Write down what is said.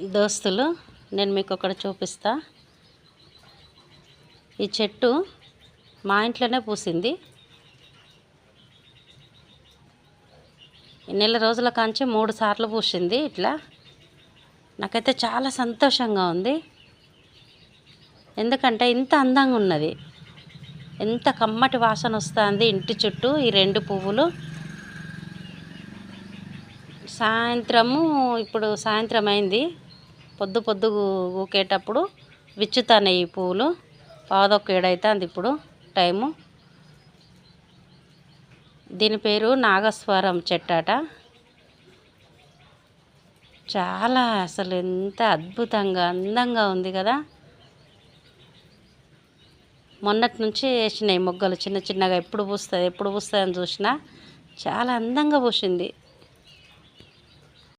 దోస్తులు, నేను మీకు ఒకటి చూపిస్తా. ఈ చెట్టు మా ఇంట్లోనే పూసింది. నెల రోజుల కాంచి 3 సార్లు పూసింది. ఇట్లా నాకైతే చాలా సంతోషంగా ఉంది. ఎందుకంటే ఇంత అందంగా ఉన్నది, ఎంత కమ్మటి వాసన వస్తుంది ఇంటి చుట్టూ ఈ 2 పువ్వులు. ఇప్పుడు సాయంత్రం అయింది, పొద్దు ఊకేటప్పుడు విచ్చుతాయి ఈ పువ్వులు. 6:15 అవుతుంది ఇప్పుడు టైము. దీని పేరు నాగస్వరం చెట్టట. చాలా అసలు ఎంత అద్భుతంగా అందంగా ఉంది కదా. మొన్నటి నుంచి వేసినాయి మొగ్గలు చిన్న చిన్నగా. ఎప్పుడు పూస్తుంది అని చూసినా చాలా అందంగా పూసింది.